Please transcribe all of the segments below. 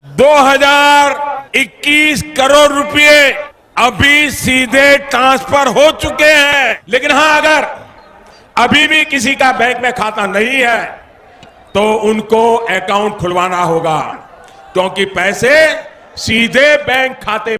2021 करोड़ रुपए अभी सीधे ट्रांसफर हो चुके हैं। लेकिन हां, अगर अभी भी किसी का बैंक में खाता नहीं है तो उनको अकाउंट खुलवाना होगा, क्योंकि पैसे सीधे बैंक खाते।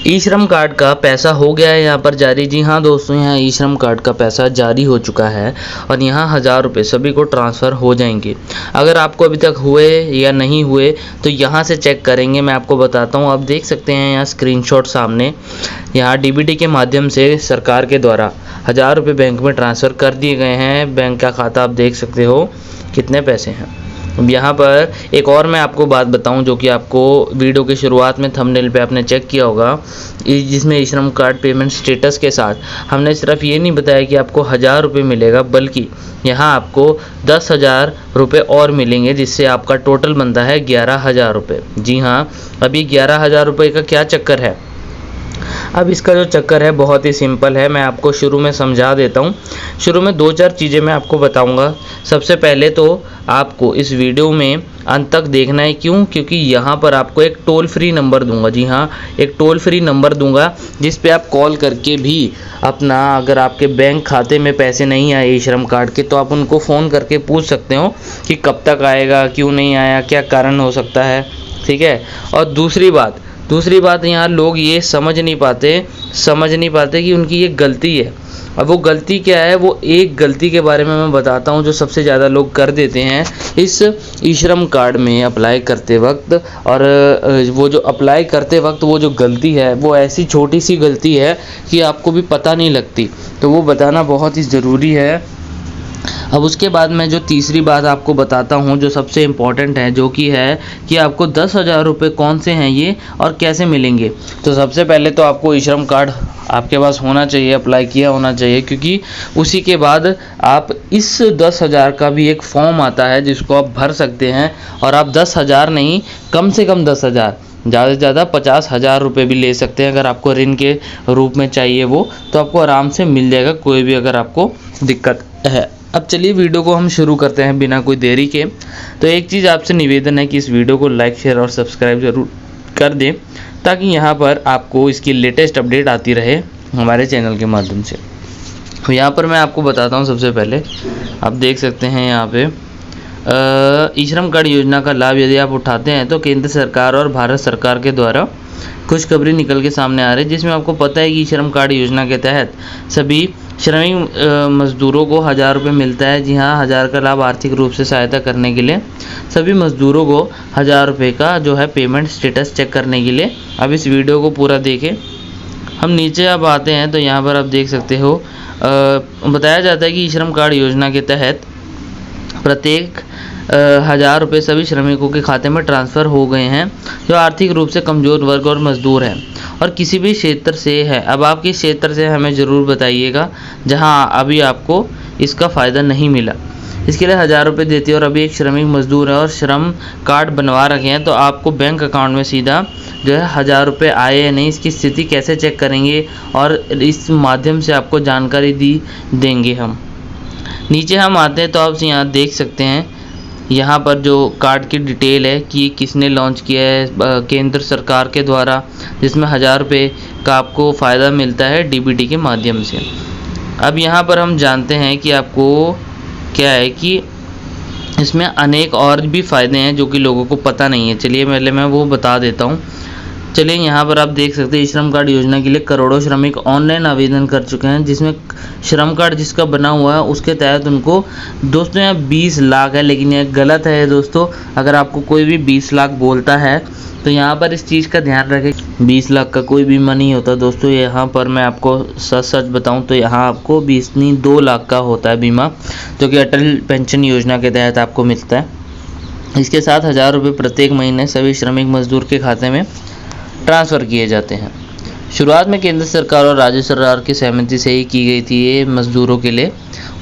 ई श्रम कार्ड का पैसा हो गया है यहाँ पर जारी। जी हाँ दोस्तों, यहाँ ई श्रम कार्ड का पैसा जारी हो चुका है और यहाँ 1000 रुपये सभी को ट्रांसफ़र हो जाएंगे। अगर आपको अभी तक हुए या नहीं हुए तो यहाँ से चेक करेंगे, मैं आपको बताता हूँ। आप देख सकते हैं यहाँ स्क्रीनशॉट सामने, यहाँ डीबीटी के माध्यम से सरकार के द्वारा 1000 रुपये बैंक में ट्रांसफ़र कर दिए गए हैं। बैंक का खाता आप देख सकते हो कितने पैसे हैं। अब यहाँ पर एक और मैं आपको बात बताऊं, जो कि आपको वीडियो के शुरुआत में थंबनेल पे आपने चेक किया होगा, जिसमें ई श्रम कार्ड पेमेंट स्टेटस के साथ हमने सिर्फ ये नहीं बताया कि आपको 1000 रुपये मिलेगा, बल्कि यहाँ आपको 10,000 रुपये और मिलेंगे, जिससे आपका टोटल बनता है 11,000 रुपये। जी हाँ, अभी 11,000 रुपये का क्या चक्कर है। अब इसका जो चक्कर है बहुत ही सिंपल है, मैं आपको शुरू में समझा देता हूँ। शुरू में 2-4 चीज़ें मैं आपको बताऊँगा। सबसे पहले तो आपको इस वीडियो में अंत तक देखना है। क्यों? क्योंकि यहाँ पर आपको एक टोल फ्री नंबर दूंगा। जी हाँ, एक टोल फ्री नंबर दूंगा जिस पे आप कॉल करके भी अपना, अगर आपके बैंक खाते में पैसे नहीं आए ई श्रम कार्ड के, तो आप उनको फ़ोन करके पूछ सकते हो कि कब तक आएगा, क्यों नहीं आया, क्या कारण हो सकता है। ठीक है। और दूसरी बात यहाँ लोग ये समझ नहीं पाते कि उनकी ये गलती है। अब वो गलती क्या है, वो एक गलती के बारे में मैं बताता हूँ जो सबसे ज़्यादा लोग कर देते हैं इस ई श्रम कार्ड में अप्लाई करते वक्त। और वो जो अप्लाई करते वक्त वो जो गलती है, वो ऐसी छोटी सी गलती है कि आपको भी पता नहीं लगती, तो वो बताना बहुत ही ज़रूरी है। अब उसके बाद मैं जो तीसरी बात आपको बताता हूँ, जो सबसे इम्पॉर्टेंट है, जो कि है कि आपको 10,000 रुपये कौन से हैं ये और कैसे मिलेंगे। तो सबसे पहले तो आपको ई श्रम कार्ड आपके पास होना चाहिए, अप्लाई किया होना चाहिए, क्योंकि उसी के बाद आप इस 10,000 का भी एक फॉर्म आता है जिसको आप भर सकते हैं। और आप 10,000 नहीं, कम से कम 10,000, ज़्यादा से ज़्यादा 50,000 रुपये भी ले सकते हैं। अगर आपको ऋण के रूप में चाहिए वो, तो आपको आराम से मिल जाएगा, कोई भी अगर आपको दिक्कत है। अब चलिए वीडियो को हम शुरू करते हैं बिना कोई देरी के। तो एक चीज़ आपसे निवेदन है कि इस वीडियो को लाइक, शेयर और सब्सक्राइब ज़रूर कर दें, ताकि यहाँ पर आपको इसकी लेटेस्ट अपडेट आती रहे हमारे चैनल के माध्यम से। तो यहाँ पर मैं आपको बताता हूँ। सबसे पहले आप देख सकते हैं यहाँ पे ई श्रम कार्ड योजना का लाभ यदि आप उठाते हैं तो केंद्र सरकार और भारत सरकार के द्वारा खुशखबरी निकल के सामने आ रही है, जिसमें आपको पता है कि श्रम कार्ड योजना के तहत सभी श्रमिक मजदूरों को 1000 रुपये मिलता है। जी हाँ, 1000 का लाभ आर्थिक रूप से सहायता करने के लिए सभी मजदूरों को 1000 रुपये का जो है पेमेंट स्टेटस चेक करने के लिए। अब इस वीडियो को पूरा देखें। हम नीचे अब आते हैं तो यहाँ पर आप देख सकते हो, बताया जाता है कि श्रम कार्ड योजना के तहत प्रत्येक 1000 रुपये सभी श्रमिकों के खाते में ट्रांसफ़र हो गए हैं जो आर्थिक रूप से कमज़ोर वर्ग और मजदूर हैं और किसी भी क्षेत्र से है। अब आप किस क्षेत्र से हमें ज़रूर बताइएगा जहां अभी आपको इसका फ़ायदा नहीं मिला। इसके लिए 1000 रुपये देते हैं और अभी एक श्रमिक मजदूर है और श्रम कार्ड बनवा रखे हैं, तो आपको बैंक अकाउंट में सीधा जो है 1000 रुपये आए या नहीं, इसकी स्थिति कैसे चेक करेंगे और इस माध्यम से आपको जानकारी देंगे हम। नीचे हम आते हैं तो आप यहाँ देख सकते हैं, यहाँ पर जो कार्ड की डिटेल है कि किसने लॉन्च किया है, केंद्र सरकार के द्वारा, जिसमें 1000 रुपये का आपको फ़ायदा मिलता है डीबीटी के माध्यम से। अब यहाँ पर हम जानते हैं कि आपको क्या है कि इसमें अनेक और भी फ़ायदे हैं जो कि लोगों को पता नहीं है। चलिए पहले मैं वो बता देता हूँ। चलिए यहाँ पर आप देख सकते हैं श्रम कार्ड योजना के लिए करोड़ों श्रमिक ऑनलाइन आवेदन कर चुके हैं, जिसमें श्रम कार्ड जिसका बना हुआ है उसके तहत उनको दोस्तों यहाँ 20 लाख है, लेकिन यह गलत है दोस्तों। अगर आपको कोई भी 20 लाख बोलता है तो यहाँ पर इस चीज़ का ध्यान रखें, 20 लाख का कोई बीमा नहीं होता दोस्तों। यहाँ पर मैं आपको सच बताऊँ तो यहाँ आपको 20 नहीं 2 लाख का होता है बीमा, जो कि अटल पेंशन योजना के तहत आपको मिलता है। इसके साथ 1000 रुपये प्रत्येक महीने सभी श्रमिक मजदूर के खाते में ट्रांसफ़र किए जाते हैं। शुरुआत में केंद्र सरकार और राज्य सरकार की सहमति से ही की गई थी ये मज़दूरों के लिए।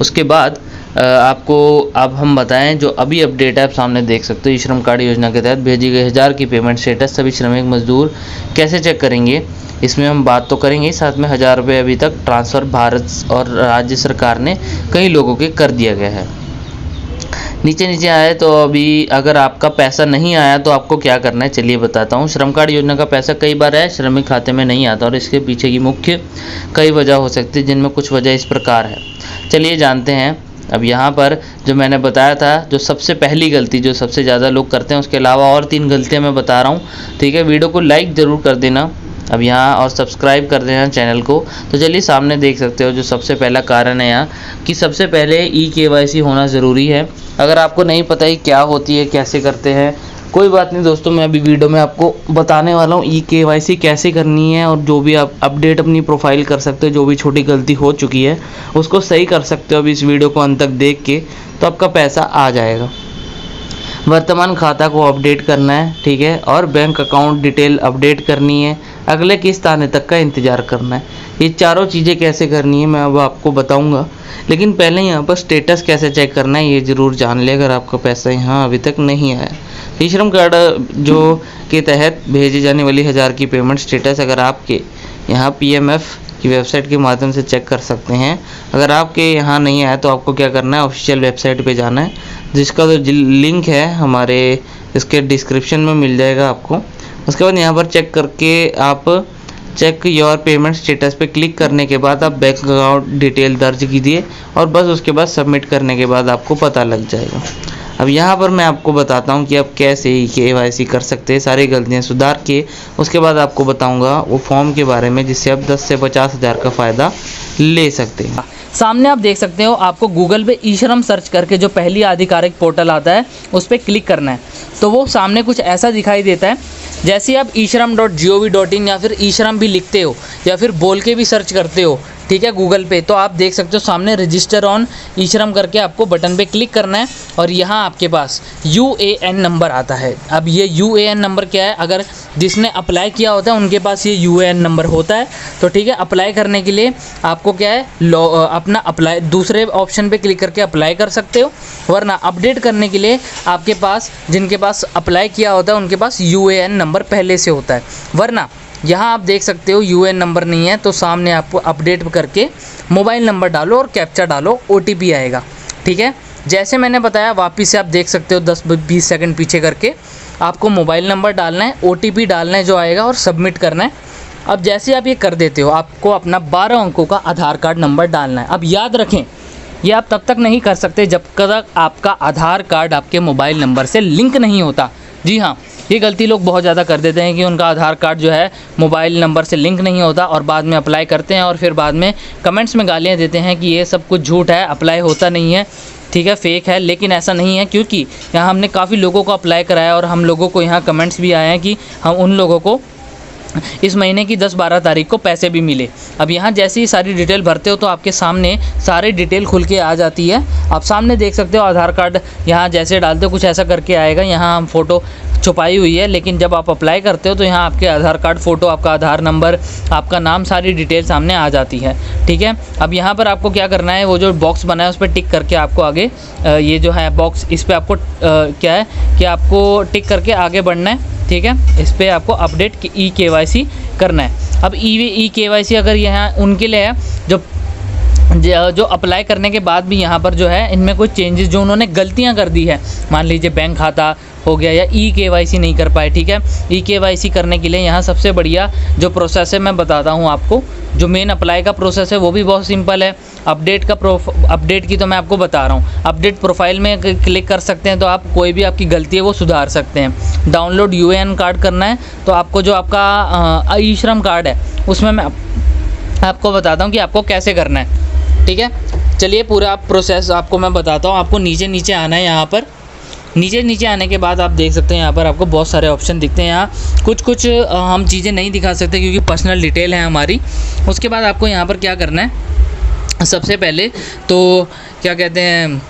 उसके बाद आपको अब हम बताएं जो अभी अपडेट है, आप सामने देख सकते हो। श्रम कार्ड योजना के तहत भेजी गई 1000 की पेमेंट स्टेटस सभी श्रमिक मजदूर कैसे चेक करेंगे, इसमें हम बात तो करेंगे। साथ में 1000 रुपये अभी तक ट्रांसफ़र भारत और राज्य सरकार ने कई लोगों के कर दिया गया है। नीचे नीचे आए तो अभी अगर आपका पैसा नहीं आया तो आपको क्या करना है चलिए बताता हूँ। श्रम कार्ड योजना का पैसा कई बार है श्रमिक खाते में नहीं आता और इसके पीछे की मुख्य कई वजह हो सकती है, जिनमें कुछ वजह इस प्रकार है। चलिए जानते हैं। अब यहाँ पर जो मैंने बताया था, जो सबसे पहली गलती जो सबसे ज़्यादा लोग करते हैं, उसके अलावा और 3 गलतियाँ मैं बता रहा हूँ, ठीक है। वीडियो को लाइक ज़रूर कर देना अब यहाँ और सब्सक्राइब कर देना चैनल को। तो चलिए सामने देख सकते हो जो सबसे पहला कारण है यहाँ कि सबसे पहले ई-KYC होना ज़रूरी है। अगर आपको नहीं पता ही क्या होती है, कैसे करते हैं, कोई बात नहीं दोस्तों, मैं अभी वीडियो में आपको बताने वाला हूँ ई-KYC कैसे करनी है, और जो भी आप अपडेट अपनी प्रोफाइल कर सकते हो, जो भी छोटी गलती हो चुकी है उसको सही कर सकते हो। अभी इस वीडियो को अंत तक देख के तो आपका पैसा आ जाएगा। वर्तमान खाता को अपडेट करना है, ठीक है, और बैंक अकाउंट डिटेल अपडेट करनी है, अगले किस्त आने तक का इंतज़ार करना है। ये चारों चीज़ें कैसे करनी है मैं अब आपको बताऊंगा, लेकिन पहले यहाँ पर स्टेटस कैसे चेक करना है ये ज़रूर जान ले अगर आपका पैसा यहाँ अभी तक नहीं आया। ई श्रम कार्ड जो के तहत भेजी जाने वाली 1000 की पेमेंट स्टेटस अगर आपके यहाँ PMF की वेबसाइट के माध्यम से चेक कर सकते हैं। अगर आपके यहाँ नहीं आया तो आपको क्या करना है, ऑफिशियल वेबसाइट पे जाना है, जिसका जो लिंक है हमारे इसके डिस्क्रिप्शन में मिल जाएगा आपको। उसके बाद यहाँ पर चेक करके आप चेक योर पेमेंट स्टेटस पे क्लिक करने के बाद आप बैंक अकाउंट डिटेल दर्ज कीजिए और बस उसके बाद सबमिट करने के बाद आपको पता लग जाएगा। अब यहाँ पर मैं आपको बताता हूँ कि आप कैसे ई-KYC कर सकते हैं सारी गलतियाँ सुधार के। उसके बाद आपको बताऊँगा वो फॉर्म के बारे में जिससे आप 10 से 50 हज़ार का फ़ायदा ले सकते हैं। सामने आप देख सकते हो, आपको गूगल पे ई श्रम सर्च करके जो पहली आधिकारिक पोर्टल आता है उस पर क्लिक करना है। तो वो सामने कुछ ऐसा दिखाई देता है। जैसे आप ishram.gov.in या फिर ई श्रम भी लिखते हो या फिर बोल के भी सर्च करते हो, ठीक है, गूगल पे, तो आप देख सकते हो सामने रजिस्टर ऑन ई श्रम करके आपको बटन पे क्लिक करना है और यहाँ आपके पास UAN नंबर आता है। अब ये UAN नंबर क्या है, अगर जिसने अप्लाई किया होता है उनके पास ये UAN नंबर होता है। तो ठीक है, अप्लाई करने के लिए आपको क्या है, अपना अप्लाई दूसरे ऑप्शन पे क्लिक करके अप्लाई कर सकते हो, वरना अपडेट करने के लिए आपके पास जिनके पास अप्लाई किया होता है उनके पास UAN नंबर पहले से होता है। वरना यहाँ आप देख सकते हो UAN नंबर नहीं है तो सामने आपको अपडेट करके मोबाइल नंबर डालो और कैप्चा डालो, OTP आएगा, ठीक है। जैसे मैंने बताया वापस से आप देख सकते हो 10-20 सेकंड पीछे करके आपको मोबाइल नंबर डालना है, OTP डालना है जो आएगा और सबमिट करना है। अब जैसे आप ये कर देते हो आपको अपना 12 अंकों का आधार कार्ड नंबर डालना है। अब याद रखें ये आप तब तक नहीं कर सकते जब तक आपका आधार कार्ड आपके मोबाइल नंबर से लिंक नहीं होता। जी हाँ, ये गलती लोग बहुत ज़्यादा कर देते हैं कि उनका आधार कार्ड जो है मोबाइल नंबर से लिंक नहीं होता और बाद में अप्लाई करते हैं और फिर बाद में कमेंट्स में गालियाँ देते हैं कि ये सब कुछ झूठ है, अप्लाई होता नहीं है, ठीक है, फेक है। लेकिन ऐसा नहीं है, क्योंकि यहाँ हमने काफ़ी लोगों को अप्लाई कराया और हम लोगों को यहाँ कमेंट्स भी आए हैं कि हम उन लोगों को इस महीने की 10-12 तारीख को पैसे भी मिले। अब यहाँ जैसे ही सारी डिटेल भरते हो तो आपके सामने सारी डिटेल खुल के आ जाती है। आप सामने देख सकते हो आधार कार्ड यहाँ जैसे डालते हो कुछ ऐसा करके आएगा। यहाँ हम फ़ोटो छुपाई हुई है, लेकिन जब आप अप्लाई करते हो तो यहाँ आपके आधार कार्ड फ़ोटो, आपका आधार नंबर, आपका नाम, सारी डिटेल सामने आ जाती है, ठीक है। अब यहाँ पर आपको क्या करना है, वो जो बॉक्स बना है उस पर टिक करके आपको आगे ये जो है बॉक्स, इस पर आपको क्या है कि आपको टिक करके आगे बढ़ना है, ठीक है। इस पर आपको अपडेट ई-KYC करना है। अब ई-KYC अगर यहाँ उनके लिए है जो अप्लाई करने के बाद भी यहाँ पर जो है इनमें कोई चेंजेस जो उन्होंने गलतियाँ कर दी है, मान लीजिए बैंक खाता हो गया या ई-KYC नहीं कर पाए, ठीक है। ई-KYC करने के लिए यहाँ सबसे बढ़िया जो प्रोसेस है मैं बताता हूँ आपको। जो मेन अप्लाई का प्रोसेस है वो भी बहुत सिंपल है। अपडेट की तो मैं आपको बता रहा हूँ। अपडेट प्रोफाइल में क्लिक कर सकते हैं तो आप कोई भी आपकी गलती है वो सुधार सकते हैं। डाउनलोड UAN कार्ड करना है तो आपको जो आपका ई श्रम कार्ड है उसमें मैं आपको बताता हूँ कि आपको कैसे करना है, ठीक है। चलिए पूरा प्रोसेस आपको मैं बताता हूँ। आपको नीचे आना है। यहाँ पर नीचे आने के बाद आप देख सकते हैं यहाँ पर आपको बहुत सारे ऑप्शन दिखते हैं। यहाँ कुछ हम चीज़ें नहीं दिखा सकते क्योंकि पर्सनल डिटेल है हमारी। उसके बाद आपको यहाँ पर क्या करना है, सबसे पहले तो क्या कहते हैं,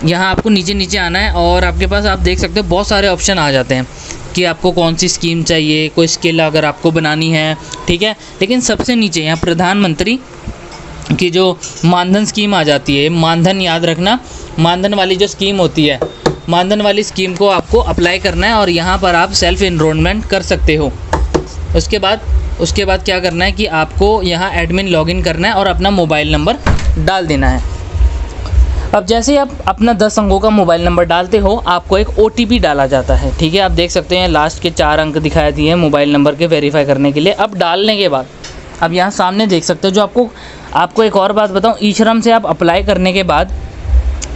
यहाँ आपको नीचे आना है और आपके पास आप देख सकते हो बहुत सारे ऑप्शन आ जाते हैं कि आपको कौन सी स्कीम चाहिए, कोई स्किल अगर आपको बनानी है, ठीक है। लेकिन सबसे नीचे यहाँ प्रधानमंत्री की जो मानधन स्कीम आ जाती है, मानधन याद रखना, मानधन वाली जो स्कीम होती है, मानधन वाली स्कीम को आपको अप्लाई करना है और यहाँ पर आप सेल्फ एनरोलमेंट कर सकते हो। उसके बाद क्या करना है कि आपको यहाँ एडमिन लॉगिन करना है और अपना मोबाइल नंबर डाल देना है। अब जैसे ही आप अपना 10 अंकों का मोबाइल नंबर डालते हो, आपको एक OTP डाला जाता है, ठीक है। आप देख सकते हैं लास्ट के 4 अंक दिखाई दिए हैं मोबाइल नंबर के वेरीफाई करने के लिए। अब डालने के बाद अब यहाँ सामने देख सकते हो, जो आपको एक और बात बताऊँ, ई श्रम से आप अप्लाई करने के बाद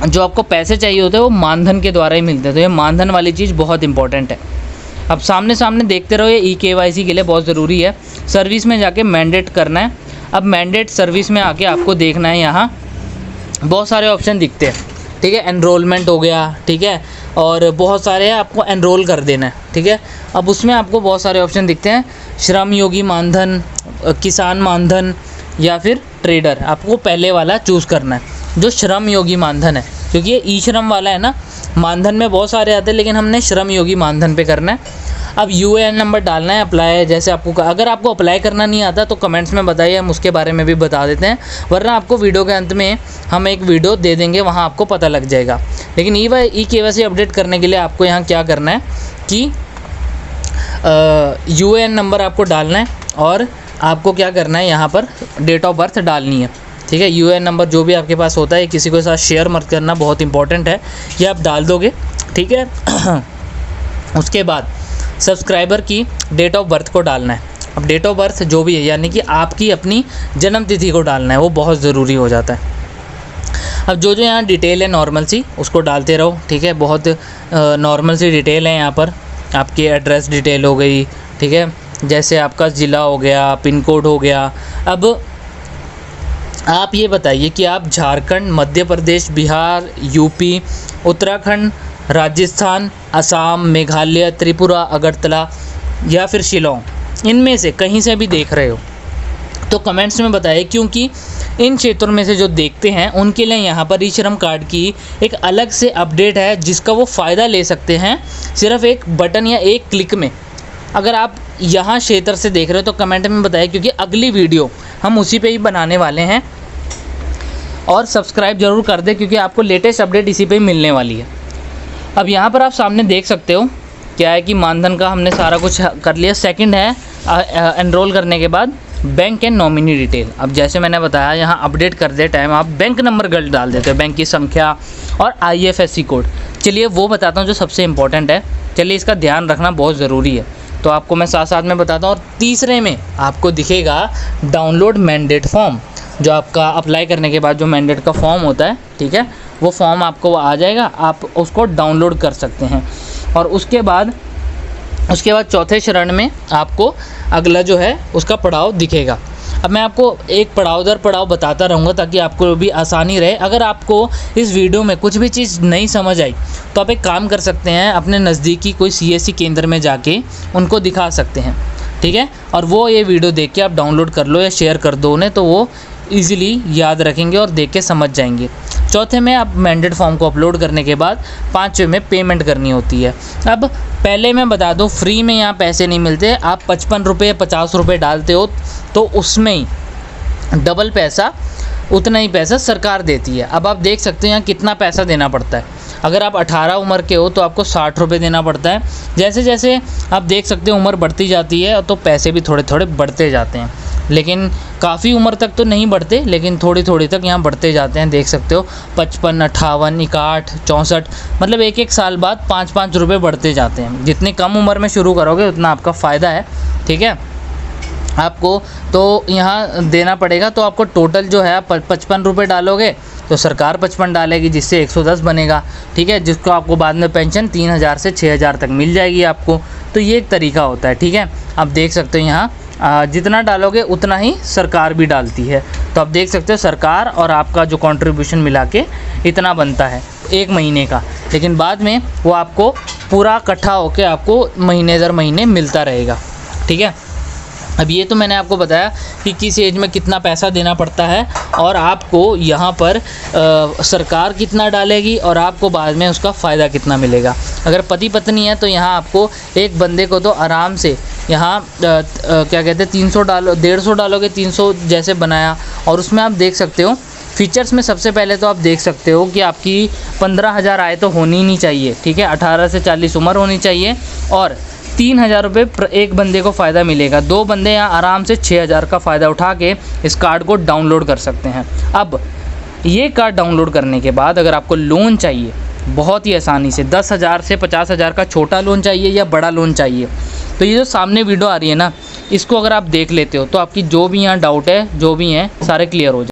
जो आपको पैसे चाहिए होते हैं वो मानधन के द्वारा ही मिलते हैं। तो ये मानधन वाली चीज़ बहुत इंपॉर्टेंट है। अब सामने देखते रहो, ये eKYC के लिए बहुत ज़रूरी है। सर्विस में जाके मैंडेट करना है। अब मैंडेट सर्विस में आके आपको देखना है, यहाँ बहुत सारे ऑप्शन दिखते हैं, ठीक है। एनरोलमेंट हो गया, ठीक है, और बहुत सारे आपको एनरोल कर देना है, ठीक है। अब उसमें आपको बहुत सारे ऑप्शन दिखते हैं, श्रम योगी मानधन, किसान मानधन या फिर ट्रेडर। आपको पहले वाला चूज़ करना है जो श्रम योगी मानधन है, क्योंकि ये ई श्रम वाला है ना। मानधन में बहुत सारे आते हैं, लेकिन हमने श्रम योगी मानधन पे करना है। अब UAN नंबर डालना है, अप्लाई, जैसे अगर आपको अप्लाई करना नहीं आता तो कमेंट्स में बताइए, हम उसके बारे में भी बता देते हैं, वरना आपको वीडियो के अंत में हम एक वीडियो दे देंगे, वहाँ आपको पता लग जाएगा। लेकिन eKYC अपडेट करने के लिए आपको यहाँ क्या करना है कि UAN नंबर आपको डालना है और आपको क्या करना है, यहाँ पर डेट ऑफ बर्थ डालनी है, ठीक है। UAN नंबर जो भी आपके पास होता है, किसी के साथ शेयर मत करना, बहुत इंपॉर्टेंट है, ये आप डाल दोगे, ठीक है। उसके बाद सब्सक्राइबर की डेट ऑफ बर्थ को डालना है। अब डेट ऑफ बर्थ जो भी है, यानी कि आपकी अपनी जन्म तिथि को डालना है, वो बहुत ज़रूरी हो जाता है। अब जो यहाँ डिटेल है नॉर्मल सी, उसको डालते रहो, ठीक है। बहुत नॉर्मल सी डिटेल है यहाँ पर, आपकी एड्रेस डिटेल हो गई, ठीक है, जैसे आपका ज़िला हो गया, पिन कोड हो गया। अब आप ये बताइए कि आप झारखंड, मध्य प्रदेश, बिहार, यूपी, उत्तराखंड, राजस्थान, असम, मेघालय, त्रिपुरा, अगरतला या फिर शिलोंग, इनमें से कहीं से भी देख रहे हो तो कमेंट्स में बताइए, क्योंकि इन क्षेत्रों में से जो देखते हैं उनके लिए यहाँ पर ई श्रम कार्ड की एक अलग से अपडेट है, जिसका वो फ़ायदा ले सकते हैं सिर्फ एक बटन या एक क्लिक में। अगर आप यहाँ क्षेत्र से देख रहे हो तो कमेंट में बताइए, क्योंकि अगली वीडियो हम उसी पे ही बनाने वाले हैं। और सब्सक्राइब ज़रूर कर दें, क्योंकि आपको लेटेस्ट अपडेट इसी पे ही मिलने वाली है। अब यहाँ पर आप सामने देख सकते हो क्या है कि मानधन का हमने सारा कुछ कर लिया। सेकंड है एनरोल करने के बाद बैंक एंड नॉमिनी डिटेल। अब जैसे मैंने बताया, यहाँ अपडेट करते टाइम आप बैंक नंबर गलत डाल देते हो, बैंक की संख्या और IFSC कोड। चलिए वो बताता हूँ जो सबसे इम्पोर्टेंट है, चलिए इसका ध्यान रखना बहुत ज़रूरी है, तो आपको मैं साथ साथ में बताता हूँ। और तीसरे में आपको दिखेगा डाउनलोड मैंडेट फॉर्म, जो आपका अप्लाई करने के बाद जो मैंडेट का फॉर्म होता है, ठीक है, वो फॉर्म आपको आ जाएगा, आप उसको डाउनलोड कर सकते हैं। और उसके बाद चौथे चरण में आपको अगला जो है उसका पड़ाव दिखेगा। अब मैं आपको एक पड़ाव दर पड़ाव बताता रहूँगा ताकि आपको भी आसानी रहे। अगर आपको इस वीडियो में कुछ भी चीज़ नहीं समझ आई तो आप एक काम कर सकते हैं, अपने नज़दीकी कोई CSC केंद्र में जाके उनको दिखा सकते हैं, ठीक है। और वो ये वीडियो देख के आप डाउनलोड कर लो या शेयर कर दो उन्हें, तो वो ईज़िली याद रखेंगे और देख के समझ जाएंगे। चौथे में आप मैंडेट फॉर्म को अपलोड करने के बाद 5वें में पेमेंट करनी होती है। अब पहले मैं बता दूं, फ्री में यहाँ पैसे नहीं मिलते। आप 55 रुपये 50 रुपये डालते हो तो उसमें ही डबल पैसा, उतना ही पैसा सरकार देती है। अब आप देख सकते हैं यहाँ कितना पैसा देना पड़ता है। अगर आप 18 उम्र के हो तो आपको 60 रुपये देना पड़ता है। जैसे जैसे आप देख सकते हो उम्र बढ़ती जाती है तो पैसे भी थोड़े थोड़े बढ़ते जाते हैं, लेकिन काफ़ी उम्र तक तो नहीं बढ़ते, लेकिन थोड़ी थोड़ी तक यहाँ बढ़ते जाते हैं। देख सकते हो 55, 58, 61, 64, मतलब एक एक साल बाद 5-5 रुपये बढ़ते जाते हैं। जितनी कम उम्र में शुरू करोगे उतना आपका फ़ायदा है, ठीक है। आपको तो यहाँ देना पड़ेगा, तो आपको टोटल जो है आप 55 रुपये डालोगे तो सरकार 55 डालेगी, जिससे 110 बनेगा, ठीक है, जिसको आपको बाद में पेंशन 3000 से 6000 तक मिल जाएगी आपको। तो ये एक तरीका होता है, ठीक है। आप देख सकते हो यहाँ जितना डालोगे उतना ही सरकार भी डालती है। तो आप देख सकते हो सरकार और आपका जो कंट्रीब्यूशन मिला के इतना बनता है एक महीने का, लेकिन बाद में वो आपको पूरा इकट्ठा होके आपको महीने दर महीने मिलता रहेगा, ठीक है। अब ये तो मैंने आपको बताया कि किस एज में कितना पैसा देना पड़ता है और आपको यहाँ पर सरकार कितना डालेगी और आपको बाद में उसका फ़ायदा कितना मिलेगा। अगर पति पत्नी है तो यहाँ आपको एक बंदे को तो आराम से यहाँ क्या कहते हैं 300 डालो, 150 डालोगे 300 जैसे बनाया। और उसमें आप देख सकते हो फीचर्स में सबसे पहले तो आप देख सकते हो कि आपकी 15,000 आय तो होनी ही नहीं चाहिए, ठीक है। 18 से 40 उम्र होनी चाहिए और 3000 रुपये एक बंदे को फ़ायदा मिलेगा। 2 बंदे यहाँ आराम से 6000 का फ़ायदा उठा के इस कार्ड को डाउनलोड कर सकते हैं। अब ये कार्ड डाउनलोड करने के बाद अगर आपको लोन चाहिए बहुत ही आसानी से 10,000 से 50,000 का छोटा लोन चाहिए या बड़ा लोन चाहिए, तो ये जो सामने वीडियो आ रही है ना, इसको अगर आप देख लेते हो तो आपकी जो भी यहाँ डाउट है जो भी हैं सारे क्लियर हो जाए।